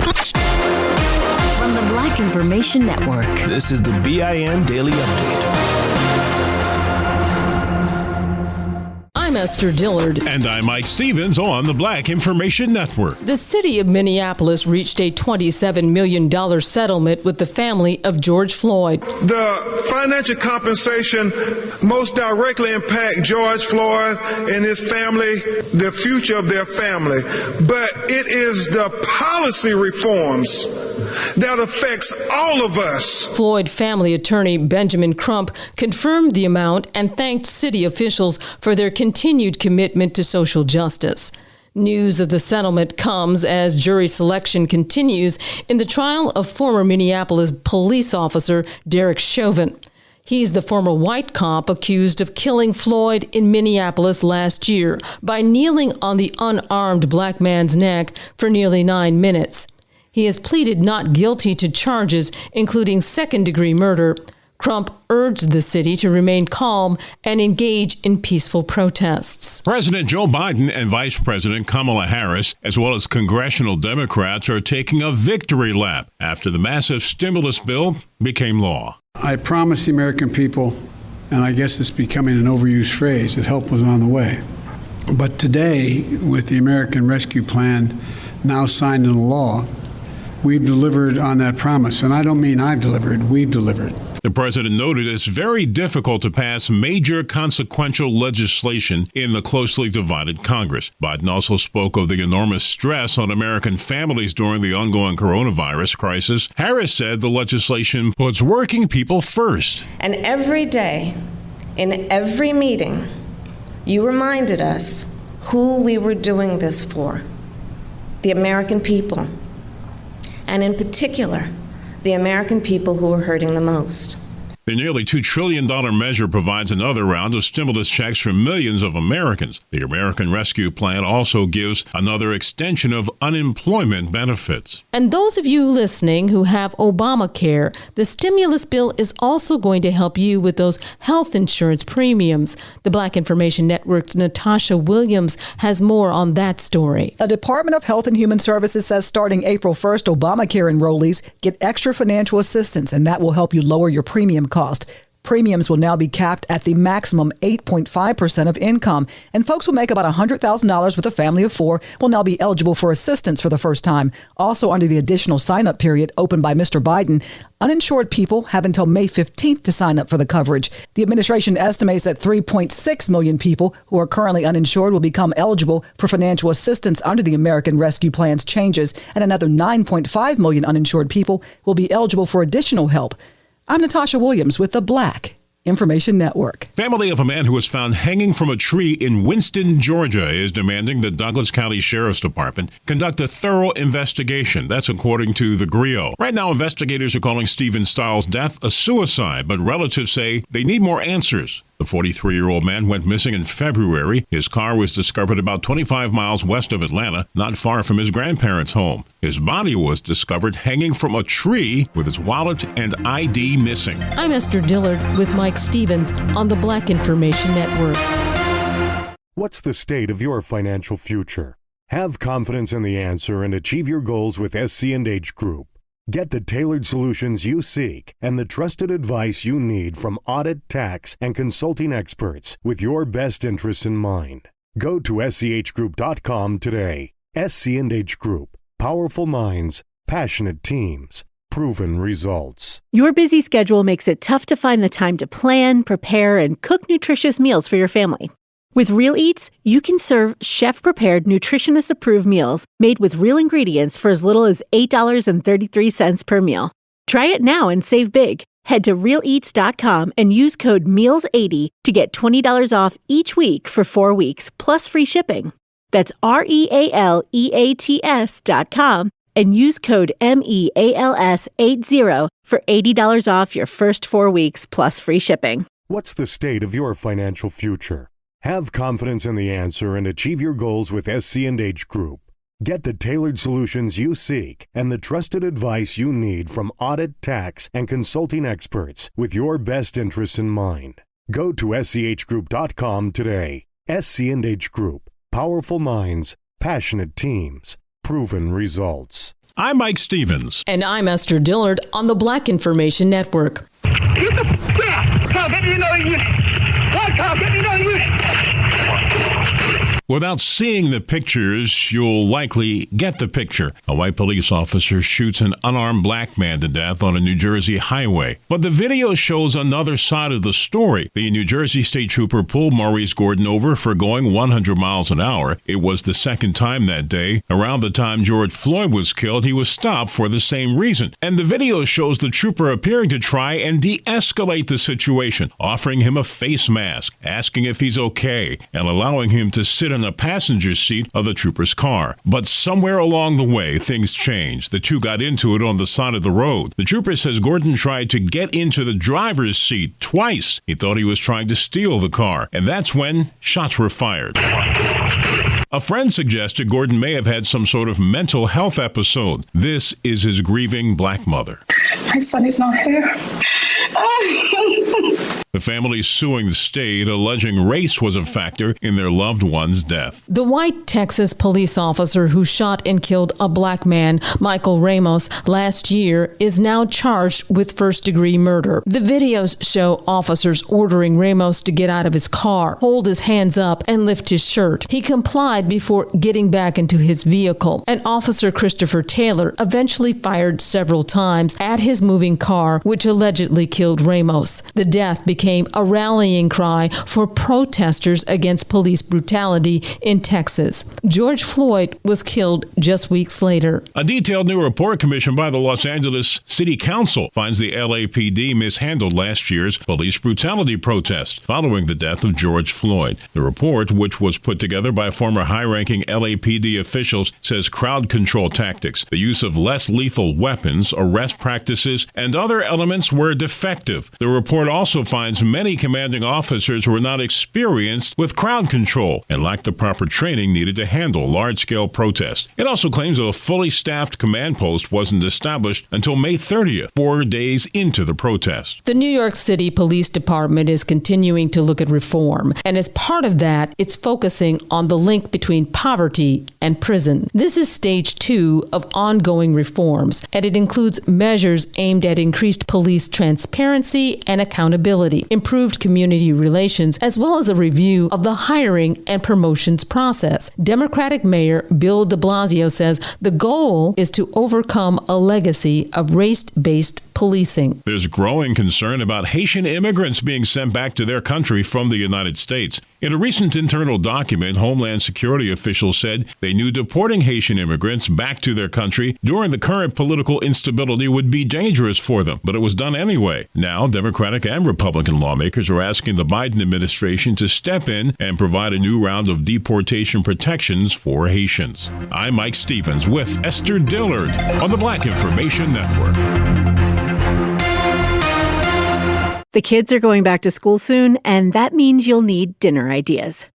From the Black Information Network, this is the BIN Daily Update. I'm Esther Dillard. And I'm Mike Stevens on the Black Information Network. The city of Minneapolis reached a $27 million settlement with the family of George Floyd. The financial compensation most directly impact George Floyd and his family, the future of their family. But it is the policy reforms that affects all of us. Floyd family attorney Benjamin Crump confirmed the amount and thanked city officials for their continued commitment to social justice. News of the settlement comes as jury selection continues in the trial of former Minneapolis police officer Derek Chauvin. He's the former white cop accused of killing Floyd in Minneapolis last year by kneeling on the unarmed black man's neck for nearly 9 minutes. He has pleaded not guilty to charges, including second-degree murder. Crump urged the city to remain calm and engage in peaceful protests. President Joe Biden and Vice President Kamala Harris, as well as congressional Democrats, are taking a victory lap after the massive stimulus bill became law. I promised the American people, and I guess it's becoming an overused phrase, that help was on the way. But today, with the American Rescue Plan now signed into law, we've delivered on that promise. And I don't mean I've delivered, we've delivered. The president noted it's very difficult to pass major consequential legislation in the closely divided Congress. Biden also spoke of the enormous stress on American families during the ongoing coronavirus crisis. Harris said the legislation puts working people first. And every day, in every meeting, you reminded us who we were doing this for: the American people. And in particular, the American people who are hurting the most. The nearly $2 trillion measure provides another round of stimulus checks for millions of Americans. The American Rescue Plan also gives another extension of unemployment benefits. And those of you listening who have Obamacare, the stimulus bill is also going to help you with those health insurance premiums. The Black Information Network's Natasha Williams has more on that story. The Department of Health and Human Services says starting April 1st, Obamacare enrollees get extra financial assistance, and that will help you lower your premium cost. Premiums will now be capped at the maximum 8.5% of income, and folks who make about $100,000 with a family of 4 will now be eligible for assistance for the first time. Also, under the additional sign-up period opened by Mr. Biden, uninsured people have until May 15th to sign up for the coverage. The administration estimates that 3.6 million people who are currently uninsured will become eligible for financial assistance under the American Rescue Plan's changes, and another 9.5 million uninsured people will be eligible for additional help. I'm Natasha Williams with the Black Information Network. Family of a man who was found hanging from a tree in Winston, Georgia, is demanding the Douglas County Sheriff's Department conduct a thorough investigation. That's according to the GRIO. Right now, investigators are calling Stephen Stiles' death a suicide, but relatives say they need more answers. The 43-year-old man went missing in February. His car was discovered about 25 miles west of Atlanta, not far from his grandparents' home. His body was discovered hanging from a tree with his wallet and ID missing. I'm Esther Dillard with Mike Stevens on the Black Information Network. What's the state of your financial future? Have confidence in the answer and achieve your goals with SC&H Group. Get the tailored solutions you seek and the trusted advice you need from audit, tax, and consulting experts with your best interests in mind. Go to schgroup.com today. SC&H Group. Powerful minds, passionate teams, proven results. Your busy schedule makes it tough to find the time to plan, prepare, and cook nutritious meals for your family. With Real Eats, you can serve chef-prepared, nutritionist-approved meals made with real ingredients for as little as $8.33 per meal. Try it now and save big. Head to realeats.com and use code MEALS80 to get $20 off each week for 4 weeks, plus free shipping. That's REALEATS.com and use code MEALS80 for $80 off your first 4 weeks, plus free shipping. What's the state of your financial future? Have confidence in the answer and achieve your goals with SC&H Group. Get the tailored solutions you seek and the trusted advice you need from audit, tax, and consulting experts with your best interests in mind. Go to schgroup.com today. SC&H Group. Powerful minds, passionate teams, proven results. I'm Mike Stevens. And I'm Esther Dillard on the Black Information Network. Without seeing the pictures, you'll likely get the picture. A white police officer shoots an unarmed black man to death on a New Jersey highway. But the video shows another side of the story. The New Jersey state trooper pulled Maurice Gordon over for going 100 miles an hour. It was the second time that day. Around the time George Floyd was killed, he was stopped for the same reason. And the video shows the trooper appearing to try and de-escalate the situation, offering him a face mask, asking if he's okay, and allowing him to sit in the passenger seat of the trooper's car. But somewhere along the way, things changed. The two got into it on the side of the road. The trooper says Gordon tried to get into the driver's seat twice. He thought he was trying to steal the car, and that's when shots were fired. A friend suggested Gordon may have had some sort of mental health episode. This is his grieving black mother. My son is not here. The family suing the state, alleging race was a factor in their loved one's death. The white Texas police officer who shot and killed a black man, Michael Ramos, last year is now charged with first-degree murder. The videos show officers ordering Ramos to get out of his car, hold his hands up, and lift his shirt. He complied before getting back into his vehicle. And Officer Christopher Taylor eventually fired several times at his moving car, which allegedly killed Ramos. The death became a rallying cry for protesters against police brutality in Texas. George Floyd was killed just weeks later. A detailed new report commissioned by the Los Angeles City Council finds the LAPD mishandled last year's police brutality protest following the death of George Floyd. The report, which was put together by former high-ranking LAPD officials, says crowd control tactics, the use of less lethal weapons, arrest practices, and other elements were defective. The report also finds many commanding officers were not experienced with crowd control and lacked the proper training needed to handle large-scale protests. It also claims a fully staffed command post wasn't established until May 30th, 4 days into the protest. The New York City Police Department is continuing to look at reform, and as part of that, it's focusing on the link between poverty and prison. This is stage 2 of ongoing reforms, and it includes measures aimed at increased police transparency and accountability, improved community relations, as well as a review of the hiring and promotions process. Democratic Mayor Bill de Blasio says the goal is to overcome a legacy of race-based policing. There's growing concern about Haitian immigrants being sent back to their country from the United States. In a recent internal document, Homeland Security officials said they knew deporting Haitian immigrants back to their country during the current political instability would be dangerous for them, but it was done anyway. Now, Democratic and Republican lawmakers are asking the Biden administration to step in and provide a new round of deportation protections for Haitians. I'm Mike Stevens with Esther Dillard on the Black Information Network. The kids are going back to school soon, and that means you'll need dinner ideas.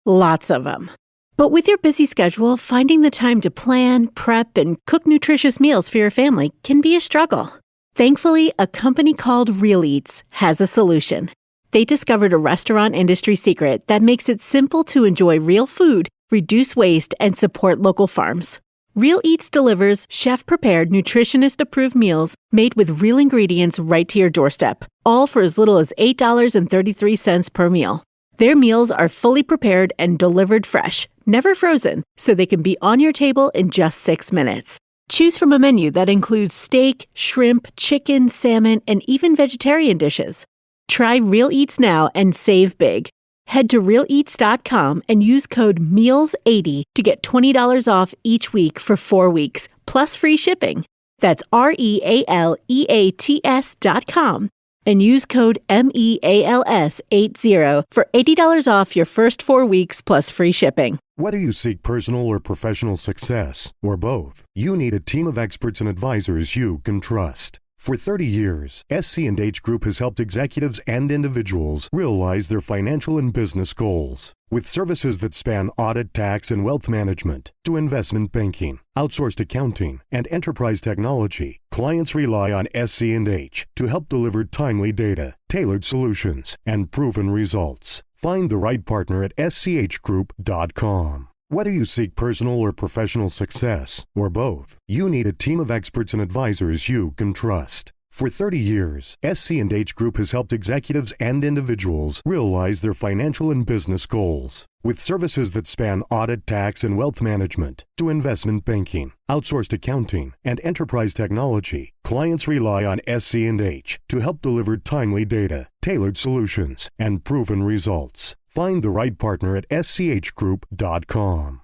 Lots of them. But with your busy schedule, finding the time to plan, prep, and cook nutritious meals for your family can be a struggle. Thankfully, a company called Real Eats has a solution. They discovered a restaurant industry secret that makes it simple to enjoy real food, reduce waste, and support local farms. Real Eats delivers chef-prepared, nutritionist-approved meals made with real ingredients right to your doorstep, all for as little as $8.33 per meal. Their meals are fully prepared and delivered fresh, never frozen, so they can be on your table in just 6 minutes. Choose from a menu that includes steak, shrimp, chicken, salmon, and even vegetarian dishes. Try Real Eats now and save big. Head to realeats.com and use code MEALS80 to get $20 off each week for 4 weeks, plus free shipping. That's REALEATS.com and use code MEALS80 for $80 off your first 4 weeks plus free shipping. Whether you seek personal or professional success, or both, you need a team of experts and advisors you can trust. For 30 years, SC&H Group has helped executives and individuals realize their financial and business goals. With services that span audit, tax, and wealth management to investment banking, outsourced accounting, and enterprise technology, clients rely on SC&H to help deliver timely data, tailored solutions, and proven results. Find the right partner at schgroup.com. Whether you seek personal or professional success, or both, you need a team of experts and advisors you can trust. For 30 years, SC&H Group has helped executives and individuals realize their financial and business goals. With services that span audit, tax, and wealth management to investment banking, outsourced accounting, and enterprise technology, clients rely on SC&H to help deliver timely data, tailored solutions, and proven results. Find the right partner at schgroup.com.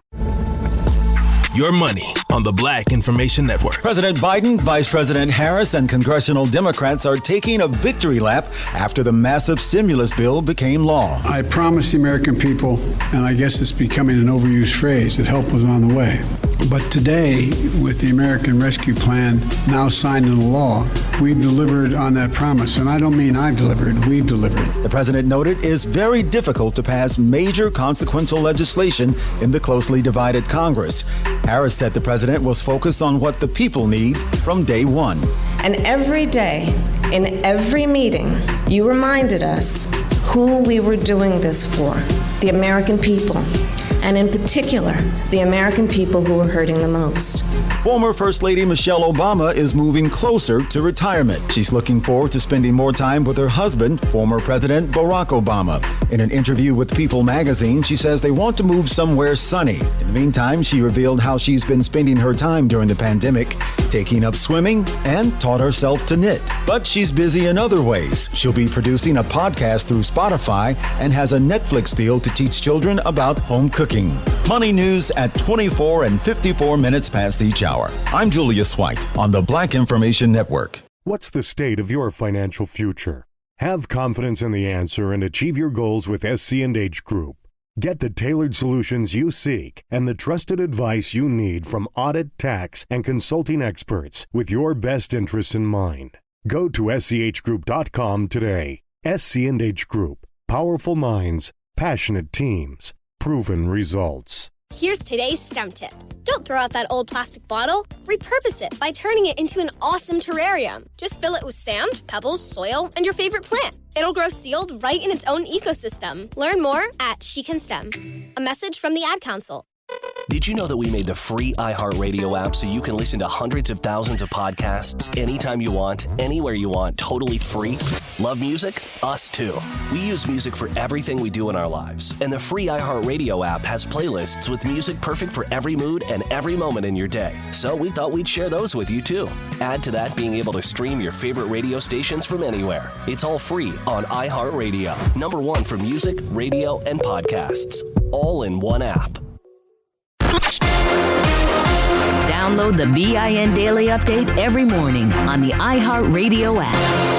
Your money on the Black Information Network. President Biden, Vice President Harris, and congressional Democrats are taking a victory lap after the massive stimulus bill became law. I promised the American people, and I guess it's becoming an overused phrase, that help was on the way. But today, with the American Rescue Plan now signed into law, we've delivered on that promise. And I don't mean I've delivered, we've delivered. The president noted it's very difficult to pass major consequential legislation in the closely divided Congress. Harris said the president was focused on what the people need from day one. And every day, in every meeting, you reminded us who we were doing this for, the American people. And in particular, the American people who are hurting the most. Former First Lady Michelle Obama is moving closer to retirement. She's looking forward to spending more time with her husband, former President Barack Obama. In an interview with People magazine, she says they want to move somewhere sunny. In the meantime, she revealed how she's been spending her time during the pandemic, taking up swimming and taught herself to knit. But she's busy in other ways. She'll be producing a podcast through Spotify and has a Netflix deal to teach children about home cooking. Money news at 24 and 54 minutes past each hour. I'm Julius White on the Black Information Network. What's the state of your financial future? Have confidence in the answer and achieve your goals with SC&H Group. Get the tailored solutions you seek and the trusted advice you need from audit, tax, and consulting experts with your best interests in mind. Go to schgroup.com today. SC&H Group. Powerful minds, passionate teams, proven results. Here's today's STEM tip. Don't throw out that old plastic bottle. Repurpose it by turning it into an awesome terrarium. Just fill it with sand, pebbles, soil, and your favorite plant. It'll grow sealed right in its own ecosystem. Learn more at She Can STEM. A message from the Ad Council. Did you know that we made the free iHeartRadio app so you can listen to hundreds of thousands of podcasts anytime you want, anywhere you want, totally free? Love music? Us too. We use music for everything we do in our lives. And the free iHeartRadio app has playlists with music perfect for every mood and every moment in your day. So we thought we'd share those with you too. Add to that being able to stream your favorite radio stations from anywhere. It's all free on iHeartRadio. #1 for music, radio, and podcasts. All in one app. Download the BIN Daily Update every morning on the iHeartRadio app.